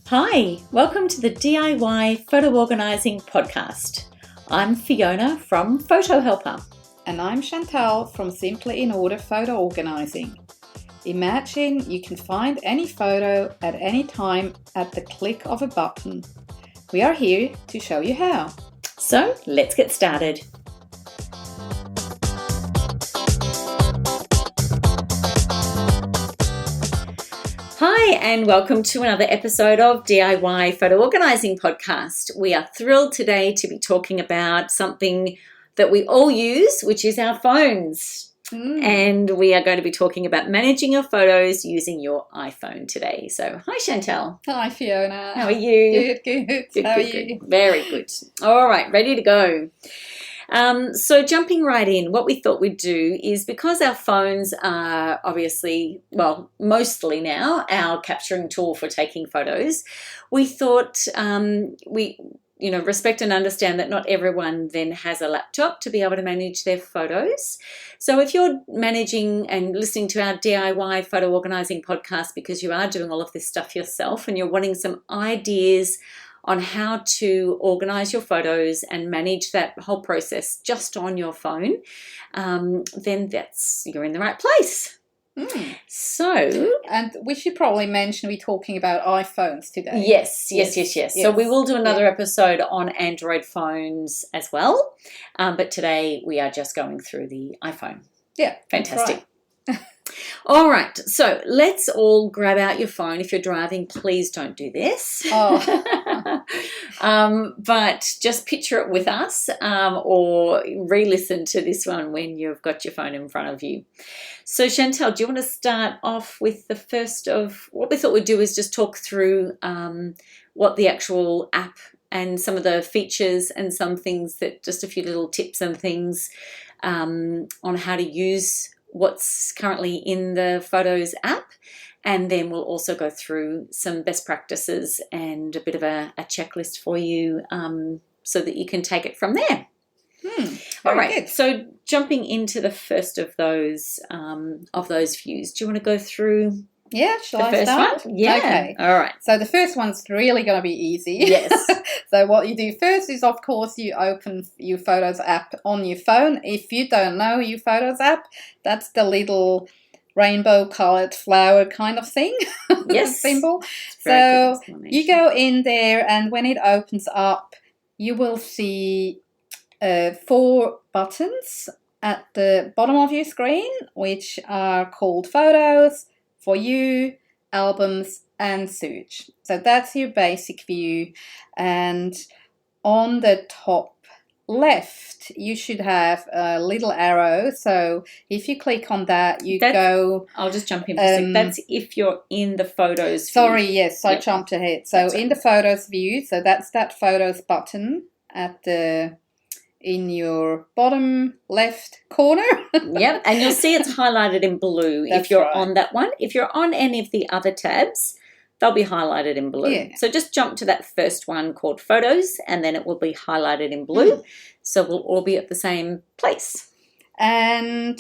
Hi, welcome to the DIY Photo Organising podcast. I'm Fiona from Photo Helper. And I'm Chantal from Simply in Order Photo Organising. Imagine you can find any photo at any time at the click of a button. We are here to show you how. So let's get started. Hi, and welcome to another episode of DIY Photo Organising podcast. We are thrilled today to be talking about something that we all use, which is our phones. And we are going to be talking about managing your photos using your iPhone today. So, hi Chantal. Hi Fiona. How are you? Good. How are you? Very good. All right, ready to go. So jumping right in, what we thought we'd do is, because our phones are obviously, well, mostly now our capturing tool for taking photos, we thought we respect and understand that not everyone then has a laptop to be able to manage their photos. So if you're managing and listening to our DIY Photo Organising podcast because you are doing all of this stuff yourself and you're wanting some ideas on how to organise your photos and manage that whole process just on your phone, then you're in the right place. So, and we should probably mention we're talking about iPhones today. Yes. So we will do another episode on Android phones as well, but today we are just going through the iPhone. Yeah, fantastic. All right, so let's all grab out your phone. If you're driving, please don't do this. But just picture it with us, or re-listen to this one when you've got your phone in front of you. So Chantal, do you want to start off with the first of what we thought we'd do is just talk through what the actual app and some of the features and some things that just a few little tips and things on how to use what's currently in the Photos app, and then we'll also go through some best practices and a bit of a checklist for you so that you can take it from there. All right, good. So jumping into the first of those views, do you want to go through? Yeah, shall I start? One? Yeah. Okay. All right. So the first one's really going to be easy. Yes. So what you do first is, of course, you open your Photos app on your phone. If you don't know your Photos app, that's the little rainbow-coloured flower kind of thing. Yes. Symbol. So you go in there, and when it opens up, you will see 4 buttons at the bottom of your screen, which are called Photos, For You, Albums, and Search. So that's your basic view, and on the top left you should have a little arrow. So if you click on that, I'll just jump in for a sec. That's if you're in the Photos view. Sorry, yes, I jumped ahead. So in the Photos view, so that's that Photos button in your bottom left corner. Yep, and you'll see it's highlighted in blue if you're on that one. If you're on any of the other tabs, they'll be highlighted in blue. Yeah. So just jump to that first one called Photos, and then it will be highlighted in blue. So we'll all be at the same place. And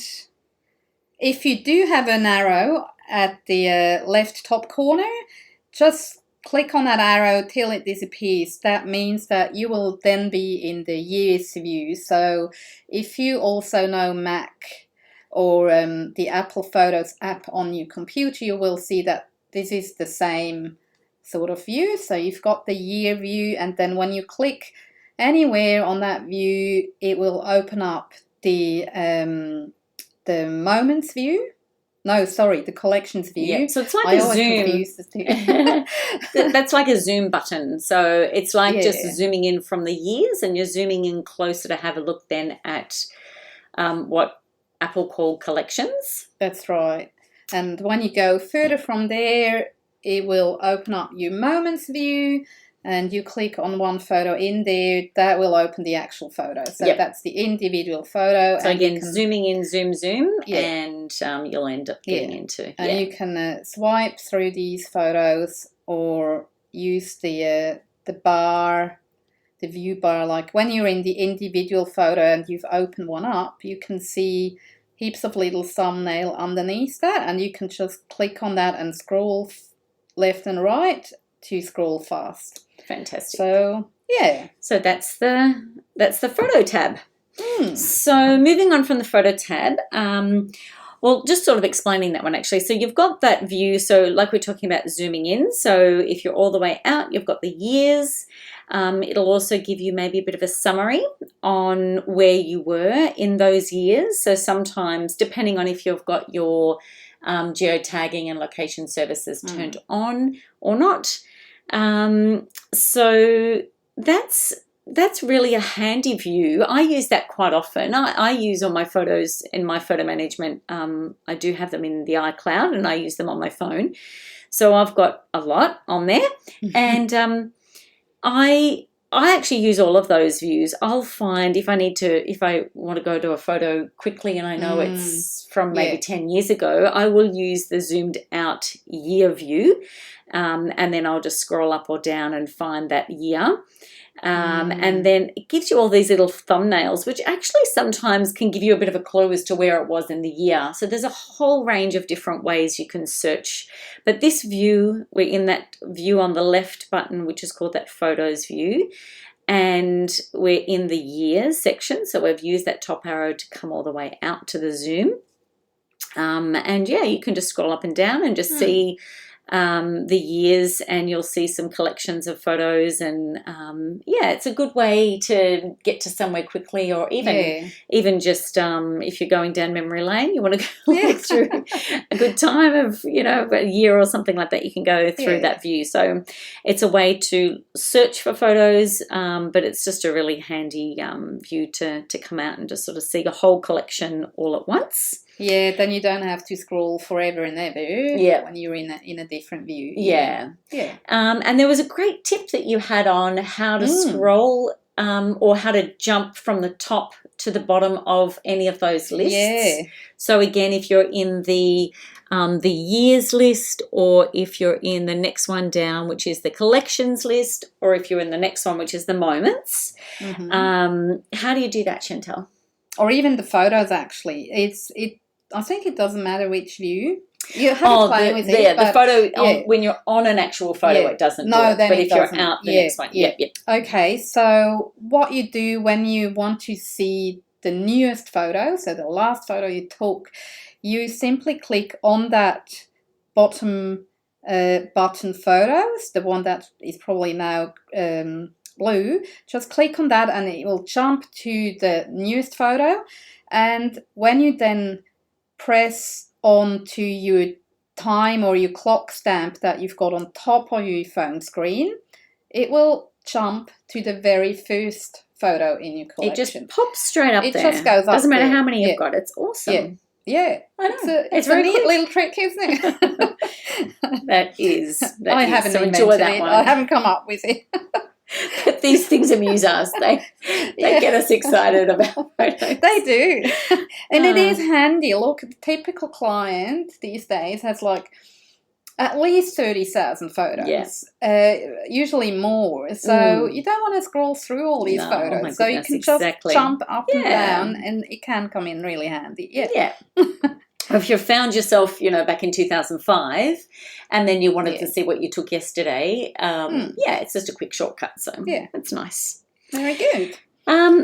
if you do have an arrow at the left top corner, just click on that arrow till it disappears. That means that you will then be in the years view. So if you also know Mac or the Apple Photos app on your computer, you will see that this is the same sort of view. So you've got the year view, and then when you click anywhere on that view, it will open up the moments view. No, sorry, the collections view. Yeah, so it's like a zoom. That's like a zoom button. So it's like just zooming in from the years, and you're zooming in closer to have a look then at what Apple call collections. That's right. And when you go further from there, it will open up your moments view, and you click on one photo in there, that will open the actual photo. So that's the individual photo. So again, zooming in, zoom, and you'll end up getting into. And you can swipe through these photos or use the bar, the view bar. Like when you're in the individual photo and you've opened one up, you can see heaps of little thumbnail underneath that, and you can just click on that and scroll left and right to scroll fast. Fantastic. So yeah. So that's the photo tab. Mm. So moving on from the photo tab, well, just sort of explaining that one actually. So you've got that view. So like we're talking about zooming in. So if you're all the way out, you've got the years. It'll also give you maybe a bit of a summary on where you were in those years. So sometimes, depending on if you've got your geotagging and location services turned on or not. So that's really a handy view. I use that quite often. I use all my photos in my photo management. I do have them in the iCloud and I use them on my phone. So I've got a lot on there. And I actually use all of those views. I'll find if I want to go to a photo quickly and I know it's from maybe 10 years ago, I will use the zoomed out year view. And then I'll just scroll up or down and find that year. And then it gives you all these little thumbnails, which actually sometimes can give you a bit of a clue as to where it was in the year. So there's a whole range of different ways you can search. But this view, we're in that view on the left button, which is called that photos view. And we're in the years section. So we've used that top arrow to come all the way out to the zoom. And yeah, you can just scroll up and down and just see the years, and you'll see some collections of photos. And yeah, it's a good way to get to somewhere quickly, or even just if you're going down memory lane, you want to go look through a good time of a year or something like that. You can go through that view. So it's a way to search for photos, but it's just a really handy view to come out and just sort of see a whole collection all at once. Yeah, then you don't have to scroll forever and ever. Yeah, when you're in a different view. Yeah. And there was a great tip that you had on how to scroll or how to jump from the top to the bottom of any of those lists. Yeah. So again, if you're in the years list, or if you're in the next one down, which is the collections list, or if you're in the next one, which is the moments, how do you do that, Chantal? Or even the photos, actually. I think it doesn't matter which view. You have to play with it. The photo, when you're on an actual photo, it doesn't do it. But if you're out, the next one. Yep. Okay, so what you do when you want to see the newest photo, so the last photo you took, you simply click on that bottom button photos, the one that is probably now blue. Just click on that and it will jump to the newest photo. And when you then press on to your time or your clock stamp that you've got on top of your phone screen, it will jump to the very first photo in your collection. It just pops straight up there. It just goes up. Doesn't matter how many you've got. It's awesome. Yeah. I know. It's a neat little trick, isn't it? That is. I haven't enjoy that one. I haven't come up with it. But these things amuse us. They get us excited about photos. They do. And it is handy. Look, the typical client these days has like at least 30,000 photos. Yes. Usually more. So you don't want to scroll through all these photos. So you can just jump up and down, and it can come in really handy. Yeah. If you found yourself, back in 2005, and then you wanted to see what you took yesterday, it's just a quick shortcut. So that's nice. Very good.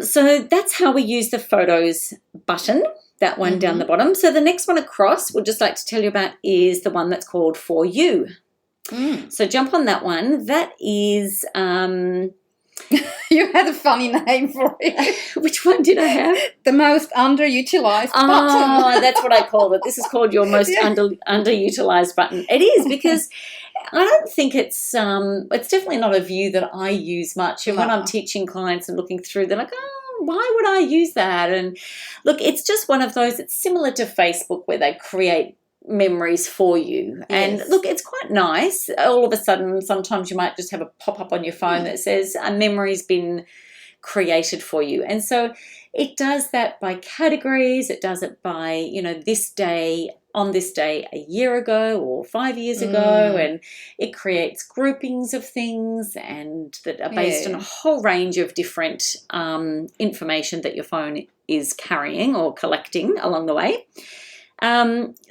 So that's how we use the photos button, that one down the bottom. So the next one across, we'd just like to tell you about, is the one that's called For You. So jump on that one. That is... You had a funny name for it. Which one did I have? The most underutilized button. Oh, that's what I called it. This is called your most underutilized button. It is, because I don't think it's definitely not a view that I use much. And when I'm teaching clients and looking through, they're like, oh, why would I use that? And look, it's just one of those, it's similar to Facebook where they create memories for you. And look, it's quite nice. All of a sudden, sometimes you might just have a pop-up on your phone that says a memory's been created for you. And so it does that by categories. It does it by, this day, on this day a year ago or 5 years ago, and it creates groupings of things and that are based on a whole range of different information that your phone is carrying or collecting along the way.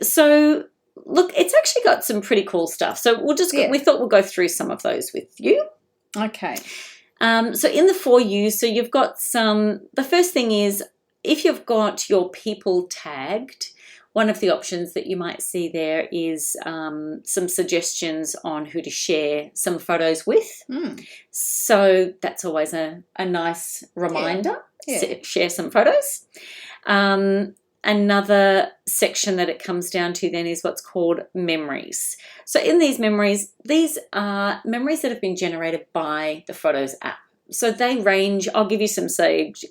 So look, it's actually got some pretty cool stuff. So we thought we'll go through some of those with you. Okay. So in the For You, so you've got the first thing is if you've got your people tagged, one of the options that you might see there is some suggestions on who to share some photos with. So that's always a nice reminder. Share some photos. Another section that it comes down to then is what's called memories. So in these memories, these are memories that have been generated by the Photos app. So they range, I'll give you some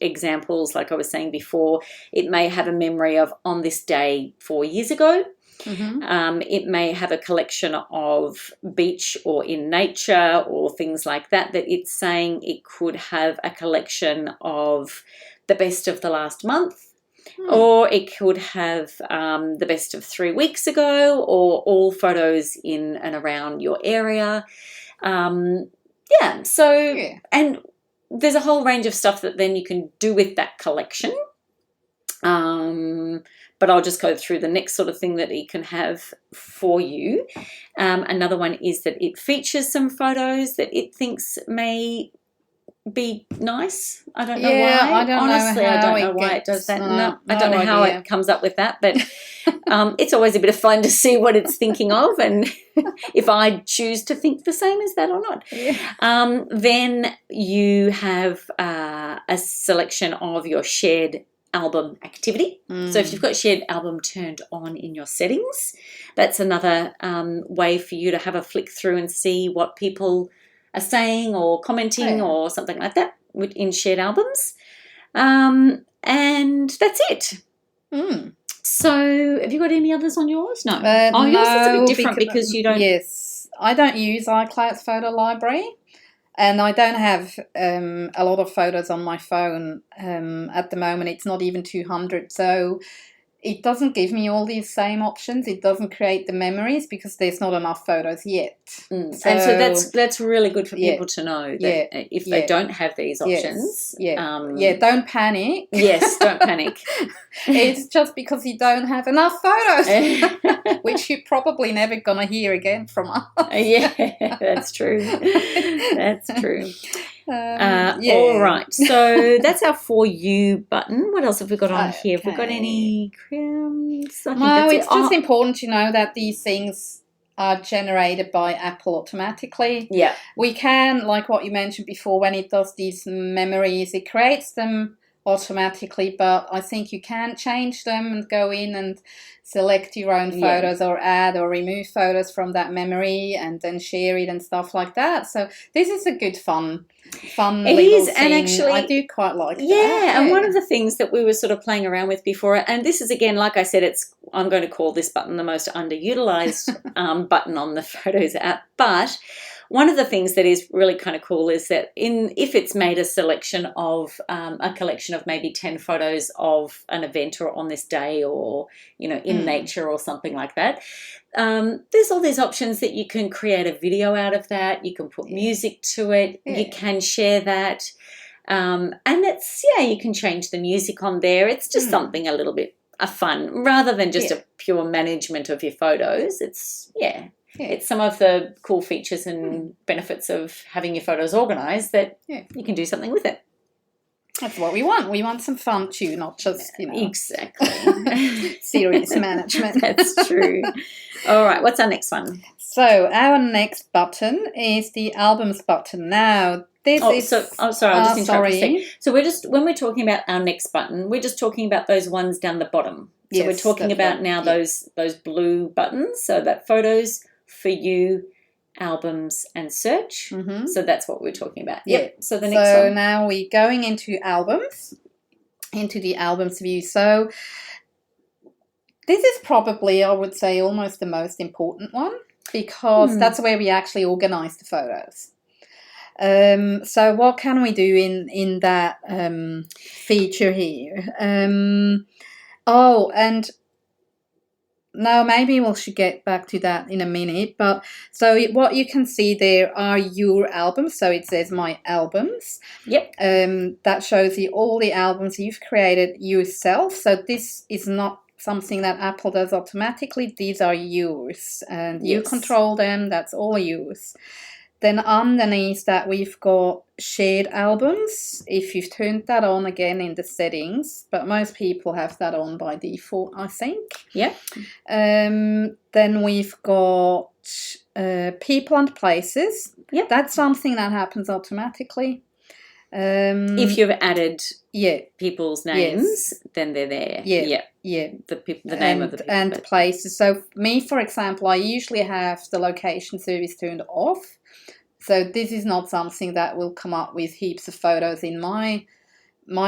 examples like I was saying before. It may have a memory of on this day 4 years ago. It may have a collection of beach or in nature or things like that it's saying. It could have a collection of the best of the last month. Or it could have the best of 3 weeks ago, or all photos in and around your area. And there's a whole range of stuff that then you can do with that collection. But I'll just go through the next sort of thing that it can have for you. Another one is that it features some photos that it thinks may be nice. I don't know why. I don't know why it does that. No, I don't know how it comes up with that, but it's always a bit of fun to see what it's thinking of and if I choose to think the same as that or not. Then you have a selection of your shared album activity. So if you've got shared album turned on in your settings, that's another way for you to have a flick through and see what people are saying or commenting or something like that in shared albums. And that's it. So have you got any others on yours? No. Yours is a bit different because you don't... Yes. I don't use iCloud's photo library. And I don't have a lot of photos on my phone at the moment. It's not even 200. So it doesn't give me all these same options. It doesn't create the memories because there's not enough photos yet. And so that's really good for people to know that if they don't have these options. Don't panic. Yes, don't panic. It's just because you don't have enough photos, which you're probably never going to hear again from us. That's true. That's true. All right, so that's our For You button. What else have we got on here? Have we got any crumbs? It's just important to know that these things are generated by Apple automatically. We can, like what you mentioned before, when it does these memories, it creates them automatically, but I think you can change them and go in and select your own photos or add or remove photos from that memory and then share it and stuff like that. So this is a good fun it is thing. And actually I do quite like that. And one of the things that we were sort of playing around with before, and this is again, like I said, I'm going to call this button the most underutilized button on the Photos app, but one of the things that is really kind of cool is that if it's made a selection of a collection of maybe 10 photos of an event or on this day or, in nature or something like that, there's all these options that you can create a video out of that. You can put music to it. You can share that. And you can change the music on there. It's just something a little bit fun rather than just a pure management of your photos. It's some of the cool features and benefits of having your photos organised that you can do something with it. That's what we want. We want some fun too, not just, Exactly. serious management. That's true. All right, what's our next one? So our next button is the albums button. Now, I'll just interrupt for a second. So when we're talking about our next button, we're just talking about those ones down the bottom. So we're talking about now those blue buttons, so that Photos, For You, Albums and Search. So that's what we're talking about. So the next one. So now we're going into albums, into the albums view. So this is probably, I would say, almost the most important one because that's where we actually organize the photos. So what can we do in that feature here? No, maybe we should get back to that in a minute. But so what you can see there are your albums. So it says My Albums. That shows you all the albums you've created yourself. So this is not something that Apple does automatically. These are yours, and you Yes. control them. That's all yours. Then underneath that, we've got shared albums. If you've turned that on again in the settings, but most people have that on by default, I think. Yep. Then we've got people and places. Yep. That's something that happens automatically. If you've added yeah, people's names, then they're there. yeah. The name of the people. And places. So me, for example, I usually have the location service turned off. So this is not something that will come up with heaps of photos in my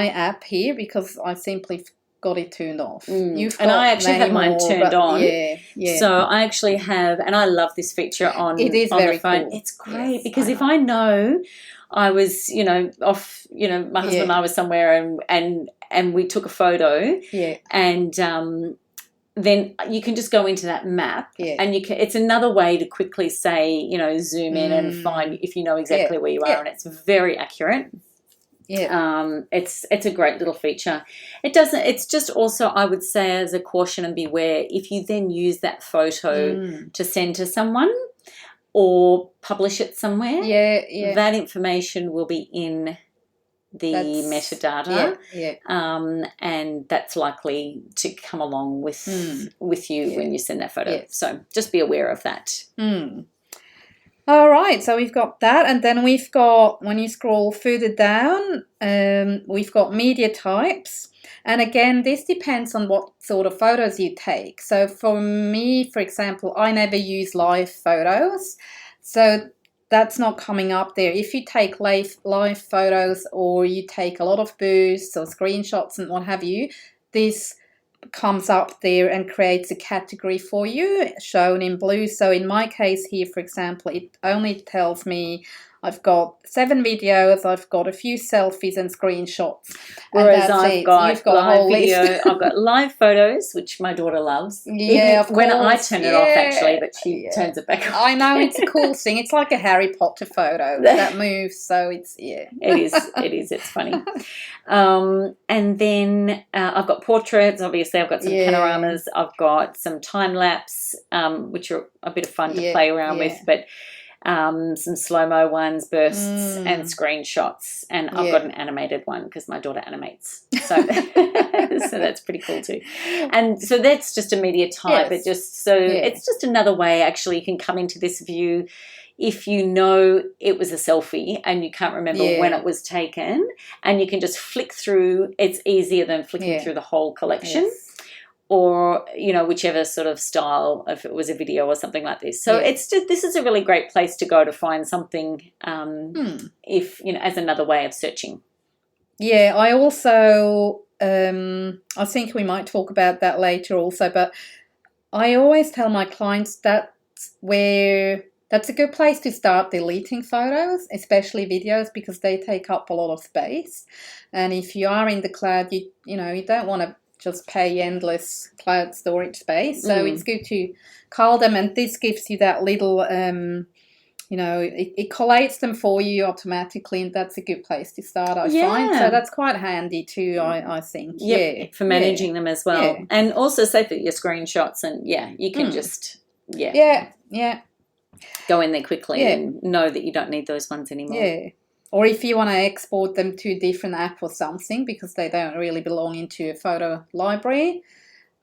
app here, because I simply got it turned off. And I actually have mine turned on. Yeah. So I actually have, and I love this feature on the phone. Cool. It's great, yes, because if I know I was, off, my husband and I was somewhere and we took a photo, and then you can just go into that map, and it's another way to quickly say, zoom in and find if you know exactly where you are, and it's very accurate. It's a great little feature. It's just also, I would say, as a caution and beware, if you then use that photo to send to someone or publish it somewhere, that information will be in the metadata, and that's likely to come along with you when you send that photo. So just be aware of that. All right, so we've got that, and then we've got, when you scroll further down, we've got media types. And again, this depends on what sort of photos you take. So for me, for example, I never use live photos, so that's not coming up there. If you take live photos, or you take a lot of bursts or screenshots and what have you, this comes up there and creates a category for you shown in blue. So in my case here, for example, it only tells me I've got 7 videos, I've got a few selfies and screenshots. Whereas I've got live video, I've got live photos, which my daughter loves. Yeah, of course. When I turn it off, actually, but she turns it back on. I know, it's a cool thing. It's like a Harry Potter photo that moves, so it's, It is, it's funny. And then I've got portraits, obviously I've got some panoramas, I've got some time-lapse, which are a bit of fun to play around with, but some slow-mo ones, bursts and screenshots, and I've got an animated one because my daughter animates, so so that's pretty cool too. And so that's just a media type. It's just another way actually you can come into this view if you know it was a selfie and you can't remember when it was taken, and you can just flick through. It's easier than flicking through the whole collection. Or, whichever sort of style, if it was a video or something like this. So this is a really great place to go to find something, if, as another way of searching. Yeah, I also, I think we might talk about that later also, but I always tell my clients that's a good place to start deleting photos, especially videos, because they take up a lot of space. And if you are in the cloud, you don't want to just pay endless cloud storage space. So it's good to cull them, and this gives you that little, it collates them for you automatically, and that's a good place to start, I find. So that's quite handy too, I think. For managing them as well. And also say for your screenshots, and you can just, go in there quickly and know that you don't need those ones anymore. Yeah. Or if you want to export them to a different app or something, because they don't really belong into a photo library,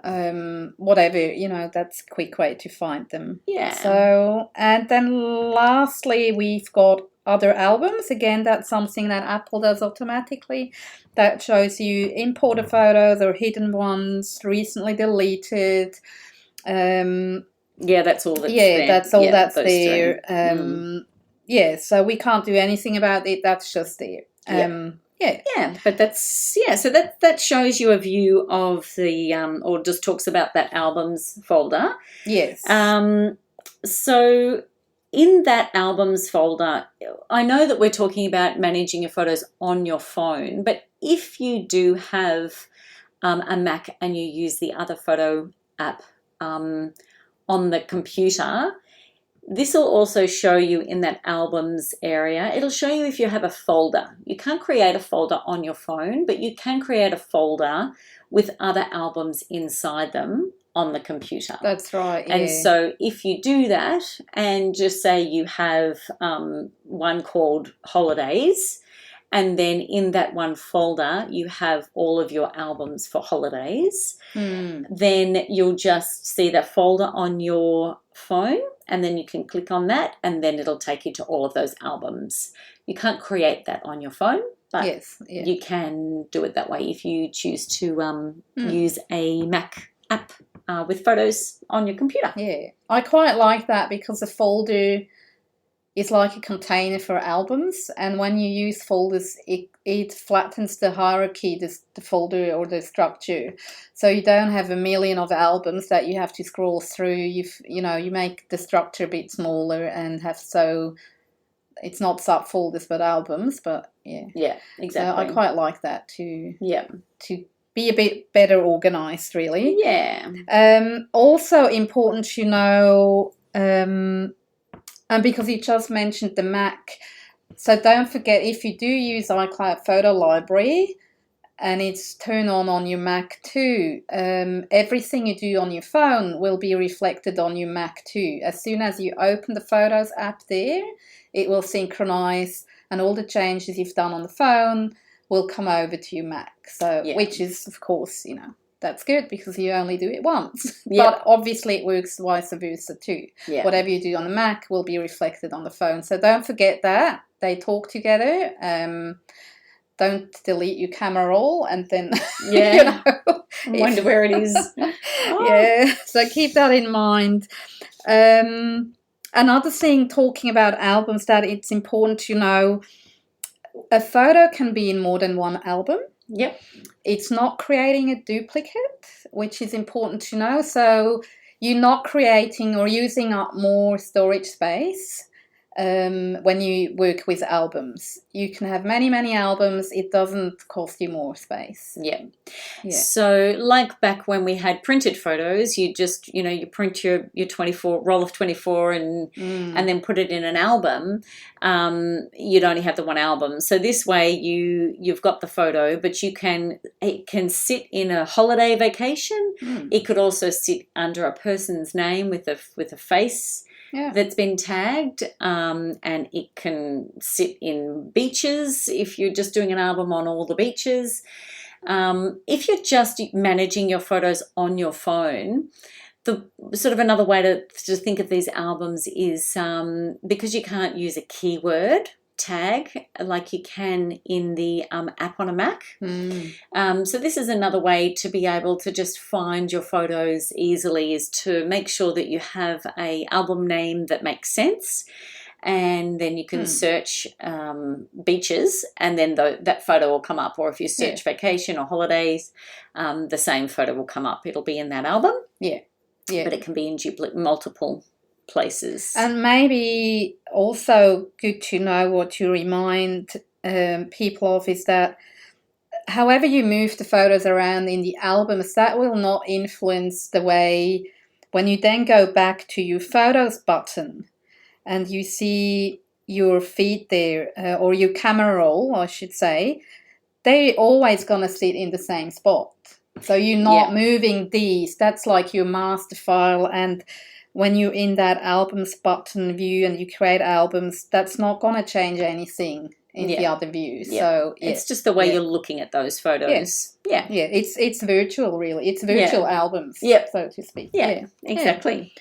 whatever, that's a quick way to find them. Yeah. So, and then lastly, we've got other albums. Again, that's something that Apple does automatically. That shows you imported photos or hidden ones, recently deleted. That's all that's there. That's all that's there. So we can't do anything about it. That's just there. But that's so that shows you a view of the or just talks about that albums folder. Yes. So in that albums folder, I know that we're talking about managing your photos on your phone, but if you do have a Mac and you use the other photo app on the computer, This will also show you in that albums area. It'll show you if you have a folder. You can't create a folder on your phone, but you can create a folder with other albums inside them on the computer. That's right. Yeah. And so if you do that and just say you have one called holidays, and then in that one folder you have all of your albums for holidays, then you'll just see that folder on your phone, and then you can click on that, and then it'll take you to all of those albums. You can't create that on your phone, but yes, yeah. you can do it that way if you choose to use a Mac app with photos on your computer. Yeah, I quite like that because a folder is like a container for albums, and when you use folders, it flattens the hierarchy, the folder or the structure, so you don't have a million of albums that you have to scroll through. You make the structure a bit smaller and have it's not subfolders but albums, but yeah, exactly. So I quite like that too. Yeah, to be a bit better organized, really. Yeah. Also important to know. And because you just mentioned the Mac, so don't forget, if you do use iCloud Photo Library and it's turned on your Mac too, everything you do on your phone will be reflected on your Mac too. As soon as you open the Photos app there, it will synchronize, and all the changes you've done on the phone will come over to your Mac. So, which is, of course, that's good because you only do it once. Yep. But obviously it works vice versa too. Yep. Whatever you do on the Mac will be reflected on the phone. So don't forget that. They talk together. Don't delete your camera roll and then wonder where it is. Yeah. So keep that in mind. Another thing, talking about albums, that it's important to know, a photo can be in more than one album. Yep. It's not creating a duplicate, which is important to know. So you're not creating or using up more storage space when you work with albums. You can have many, many albums. It doesn't cost you more space. Yeah. So like back when we had printed photos, you just, you print your 24 roll of 24 and then put it in an album. You'd only have the one album. So this way you've got the photo, but it can sit in a holiday vacation. It could also sit under a person's name with a face. Yeah. That's been tagged, and it can sit in beaches if you're just doing an album on all the beaches. If you're just managing your photos on your phone, the sort of another way to think of these albums is because you can't use a keyword tag like you can in the app on a Mac. So this is another way to be able to just find your photos easily, is to make sure that you have a album name that makes sense, and then you can search beaches, and then that photo will come up. Or if you search vacation or holidays, the same photo will come up. It'll be in that album. Yeah. But it can be in multiple places. And maybe also good to know, what to remind people of, is that however you move the photos around in the albums, that will not influence the way when you then go back to your photos button and you see your feed there, or your camera roll, I should say, they're always going to sit in the same spot. So you're not moving these. That's like your master file. And when you're in that albums button view and you create albums, that's not going to change anything in the other views. So it's just the way you're looking at those photos. Yeah. It's virtual, really. It's virtual albums, so to speak. Yeah, exactly.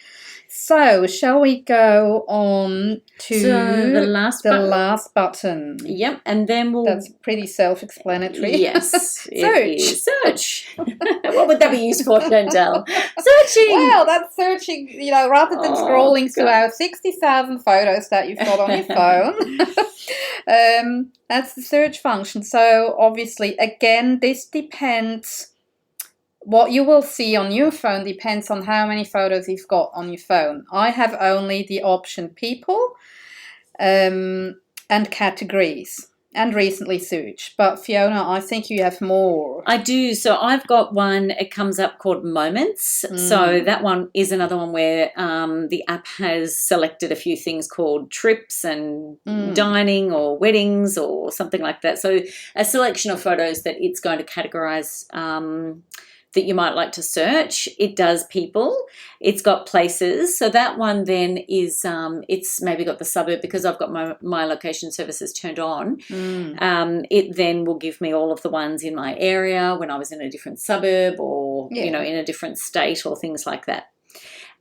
So shall we go on to the last button? Yep, and then that's pretty self-explanatory. Yes, search. What would that be used for, Chantal? Searching. Well, that's searching. Rather than scrolling through our 60,000 photos that you've got on your phone, that's the search function. So obviously, again, this depends. What you will see on your phone depends on how many photos you've got on your phone. I have only the option people and categories. and recently searched. But Fiona, I think you have more. I do. So I've got one, it comes up called Moments. So that one is another one where the app has selected a few things called trips and dining or weddings or something like that. So a selection of photos that it's going to categorize that you might like to search. It does people. It's got places. So that one then is, it's maybe got the suburb because I've got my location services turned on. It then will give me all of the ones in my area when I was in a different suburb or, in a different state or things like that.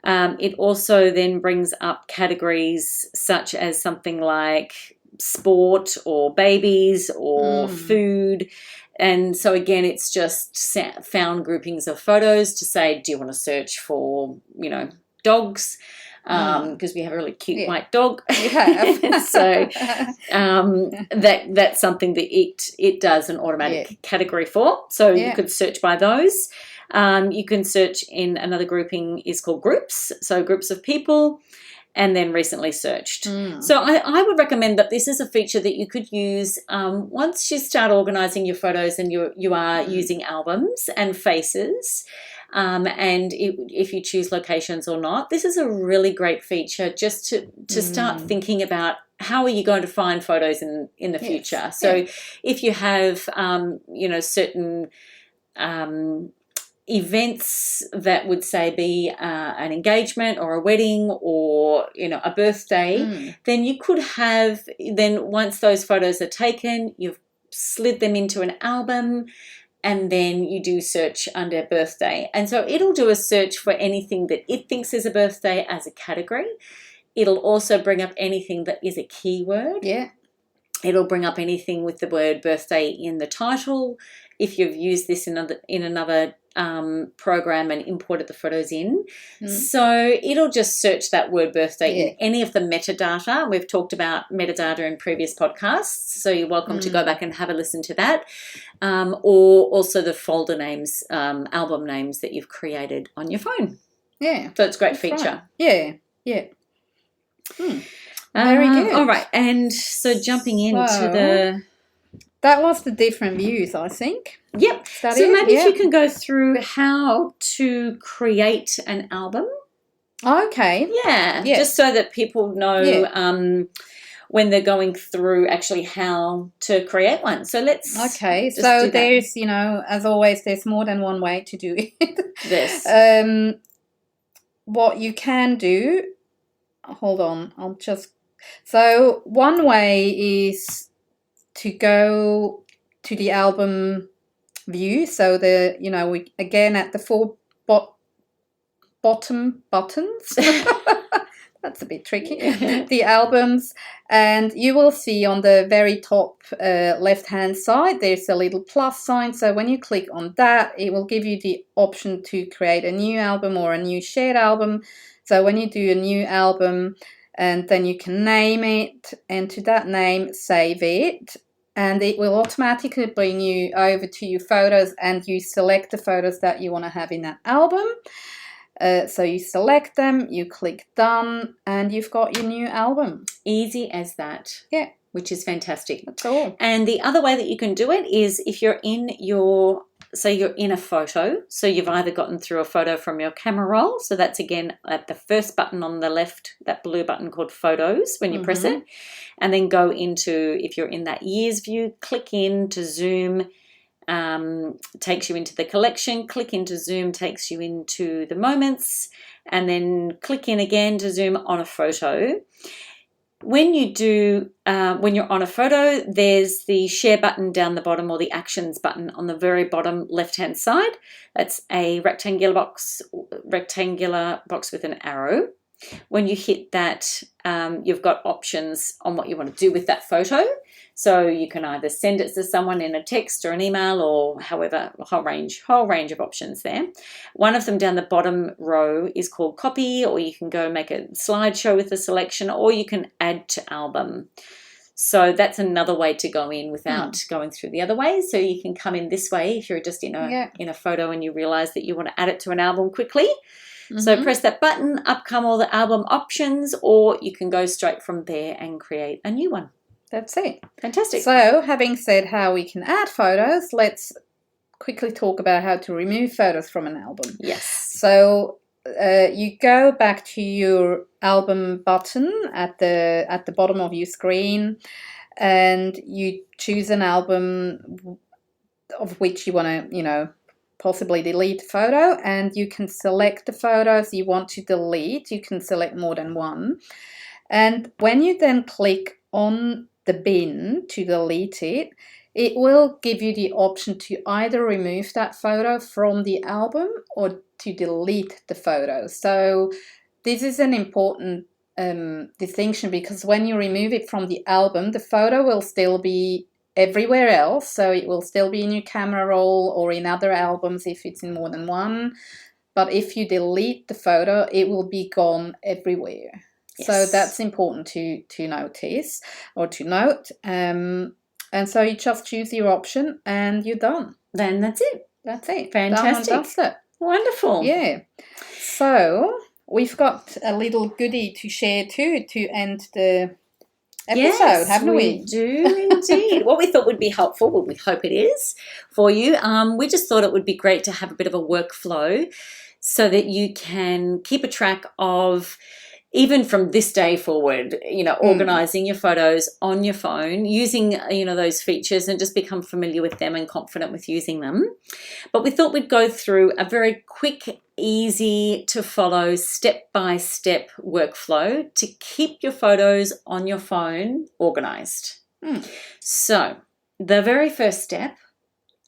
It also then brings up categories such as something like sport or babies or food. And so, again, it's just found groupings of photos to say, do you want to search for, dogs? Because we have a really cute white dog. We have. So that's something that it does an automatic category for. So you could search by those. You can search in another grouping is called groups. So groups of people. And then recently searched. So I would recommend that this is a feature that you could use once you start organising your photos and you are using albums and faces. And if you choose locations or not, this is a really great feature just to start thinking about how are you going to find photos in the future. So if you have, certain events that would say be an engagement or a wedding or a birthday, then you could have, then once those photos are taken, you've slid them into an album and then you do search under birthday, and so it'll do a search for anything that it thinks is a birthday as a category. It'll also bring up anything that is a keyword. It'll bring up anything with the word birthday in the title if you've used this in another program and imported the photos in. So it'll just search that word birthday in any of the metadata. We've talked about metadata in previous podcasts, so you're welcome to go back and have a listen to that. Or also the folder names, album names that you've created on your phone. So it's a great feature. Right. Yeah. Very good. All right, and so jumping into that was the different views, I think. Yep. So maybe if you can go through how to create an album. Okay. Yeah. Just so that people know when they're going through actually how to create one. So let's. Okay. So there's, as always, there's more than one way to do it. Yes. What you can do. Hold on. So one way is to go to the album view. So we again at the four bottom buttons. That's a bit tricky. The albums, and you will see on the very top left-hand side there's a little plus sign. So when you click on that, it will give you the option to create a new album or a new shared album. So when you do a new album, and then you can name it, and to that name save it, and it will automatically bring you over to your photos, and you select the photos that you want to have in that album. So you select them, you click done, and you've got your new album. Easy as that. Yeah. Which is fantastic. That's all. And the other way that you can do it is if you're in you're in a photo, so you've either gotten through a photo from your camera roll, so that's again at the first button on the left, that blue button called photos when you press it, and then go into, if you're in that years view, click in to zoom, takes you into the collection, click into zoom, takes you into the moments, and then click in again to zoom on a photo. When you do, when you're on a photo, there's the share button down the bottom, or the actions button on the very bottom left-hand side. That's a rectangular box with an arrow. When you hit that, you've got options on what you want to do with that photo. So you can either send it to someone in a text or an email, or however, a whole range of options there. One of them down the bottom row is called copy, or you can go make a slideshow with a selection, or you can add to album. So that's another way to go in without going through the other way. So you can come in this way if you're just in a photo and you realize that you want to add it to an album quickly. So press that button, up come all the album options, or you can go straight from there and create a new one. That's it. Fantastic. So, having said how we can add photos, let's quickly talk about how to remove photos from an album. Yes. So, you go back to your album button at the bottom of your screen, and you choose an album of which you want to, possibly delete the photo, and you can select the photos you want to delete. You can select more than one. And when you then click on the bin to delete it, it will give you the option to either remove that photo from the album or to delete the photo. So this is an important distinction, because when you remove it from the album, the photo will still be everywhere else. So it will still be in your camera roll or in other albums if it's in more than one. But if you delete the photo, it will be gone everywhere. Yes. So that's important to notice or to note. And so you just choose your option and you're done. Then that's it. That's it. Fantastic. Done and dusted. Wonderful. Yeah. So we've got a little goodie to share too to end the episode, haven't we? We do indeed. What we thought would be helpful, well, we hope it is for you. We just thought it would be great to have a bit of a workflow so that you can keep a track of, even from this day forward, organising your photos on your phone, using, those features, and just become familiar with them and confident with using them. But we thought we'd go through a very quick, easy to follow step-by-step workflow to keep your photos on your phone organised. So the very first step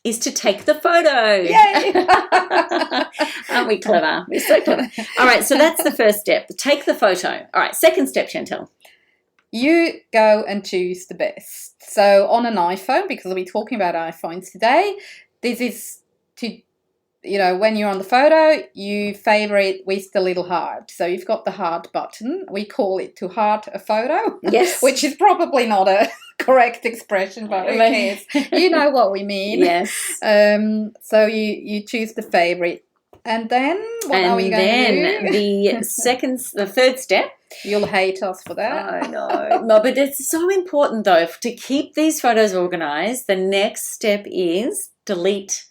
is to take the photo. Yay! Aren't we clever? We're so clever. All right, so that's the first step. Take the photo. All right, second step, Chantal. You go and choose the best. So on an iPhone, because we're talking about iPhones today, this is to, when you're on the photo, you favorite with the little heart. So you've got the heart button. We call it to heart a photo. Yes. Which is probably not a correct expression, but who cares? You know what we mean. Yes. So you choose the favorite. And then what are we going to do? The third step. You'll hate us for that. I know. No, but it's so important, though, to keep these photos organised. The next step is delete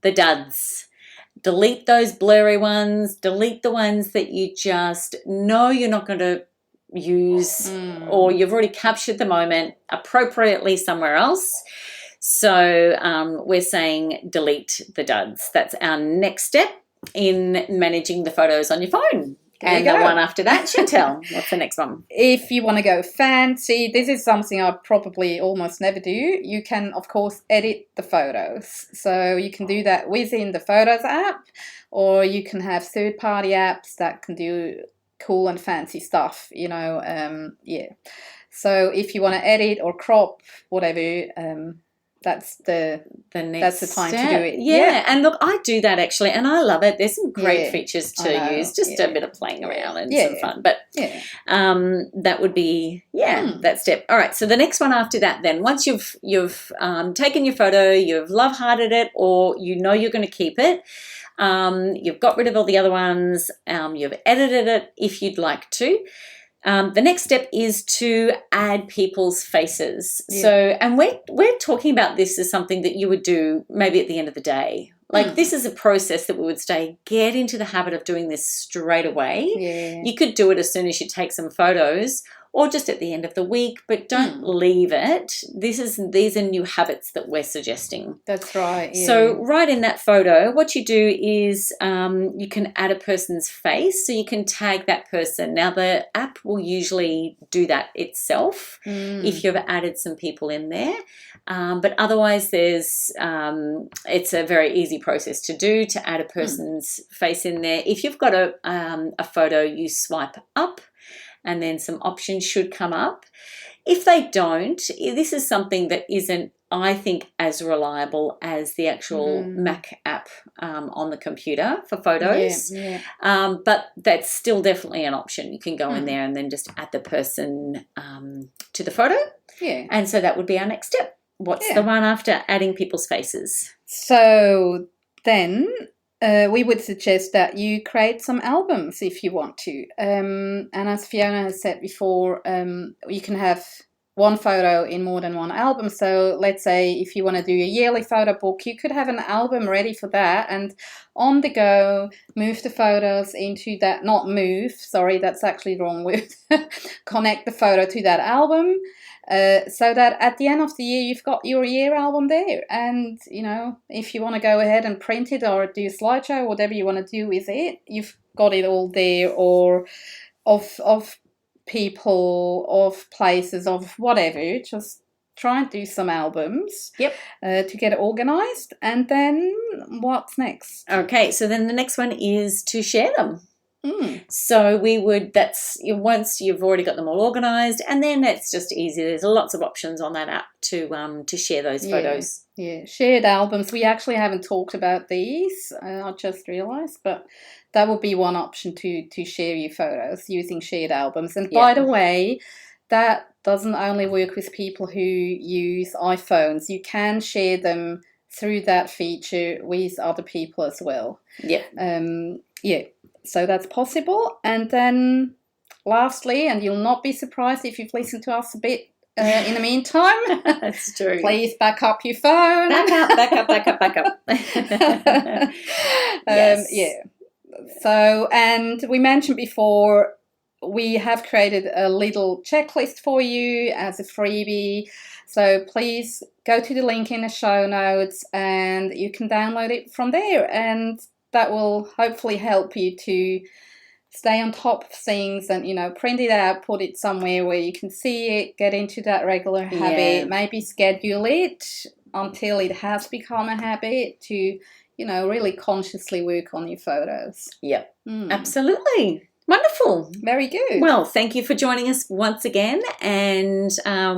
the duds. Delete those blurry ones. Delete the ones that you just know you're not going to use or you've already captured the moment appropriately somewhere else. So we're saying delete the duds. That's our next step in managing the photos on your phone. And the one after that, Chantal, what's the next one? If you want to go fancy, this is something I probably almost never do. You can, of course, edit the photos. So you can do that within the Photos app, or you can have third-party apps that can do cool and fancy stuff, So if you want to edit or crop, whatever, that's the time to do it. Yeah, and look, I do that actually, and I love it. There's some great features to use, just a bit of playing around and some fun. But that would be that step. All right, so the next one after that, then once you've taken your photo, you've love-hearted it, or you're going to keep it. You've got rid of all the other ones. You've edited it if you'd like to. The next step is to add people's faces. Yeah. So, and we're talking about this as something that you would do maybe at the end of the day. Like this is a process that we would say, get into the habit of doing this straight away. Yeah. You could do it as soon as you take some photos, or just at the end of the week, but don't leave it. These are new habits that we're suggesting. That's right. Yeah. So right in that photo, what you do is you can add a person's face, so you can tag that person. Now the app will usually do that itself if you've added some people in there. But otherwise it's a very easy process to do, to add a person's face in there. If you've got a photo, you swipe up, and then some options should come up. If they don't, this is something that isn't, I think, as reliable as the actual Mac app on the computer for photos. Yeah. But that's still definitely an option. You can go in there and then just add the person to the photo. Yeah. And so that would be our next step. What's the one after adding people's faces? So then we would suggest that you create some albums if you want to. And as Fiona has said before, you can have one photo in more than one album. So let's say if you want to do a yearly photo book, you could have an album ready for that, and on the go, move the photos into that, not move, sorry, that's actually the wrong word, connect the photo to that album, so that at the end of the year, you've got your year album there. And, you know, if you want to go ahead and print it or do a slideshow, whatever you want to do with it, you've got it all there, or of people, of places, of whatever. Just try and do some albums. Yep. To get it organised. And then what's next? Okay, so then the next one is to share them. So that's once you've already got them all organised, and then it's just easy. There's lots of options on that app to share those photos. Yeah, shared albums. We actually haven't talked about these. I just realised, but that would be one option to share your photos using shared albums. And by the way, that doesn't only work with people who use iPhones. You can share them through that feature with other people as well. So that's possible. And then lastly, and you'll not be surprised if you've listened to us a bit in the meantime. That's true. Please back up your phone. Back up. Yes. So, and we mentioned before, we have created a little checklist for you as a freebie. So please go to the link in the show notes and you can download it from there. And that will hopefully help you to stay on top of things and, you know, print it out, put it somewhere where you can see it, get into that regular habit, maybe schedule it until it has become a habit to, you know, really consciously work on your photos. Yep, absolutely. Wonderful. Very good. Well, thank you for joining us once again, and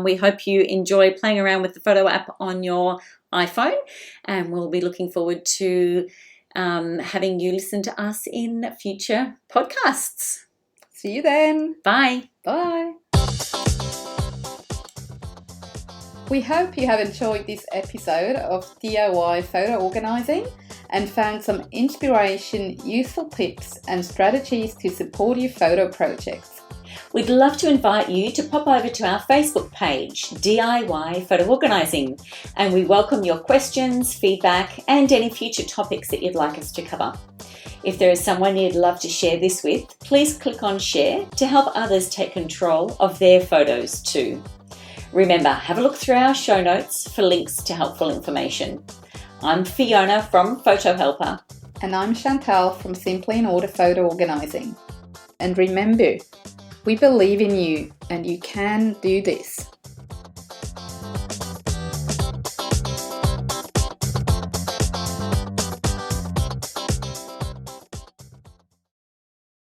we hope you enjoy playing around with the photo app on your iPhone, and we'll be looking forward to having you listen to us in future podcasts. See you then. Bye. Bye. We hope you have enjoyed this episode of DIY photo organising and found some inspiration, useful tips and strategies to support your photo projects. We'd love to invite you to pop over to our Facebook page, DIY Photo Organising, and we welcome your questions, feedback and any future topics that you'd like us to cover. If there is someone you'd love to share this with, please click on share to help others take control of their photos too. Remember, have a look through our show notes for links to helpful information. I'm Fiona from Photo Helper. And I'm Chantal from Simply in Order Photo Organising. And remember, we believe in you and you can do this.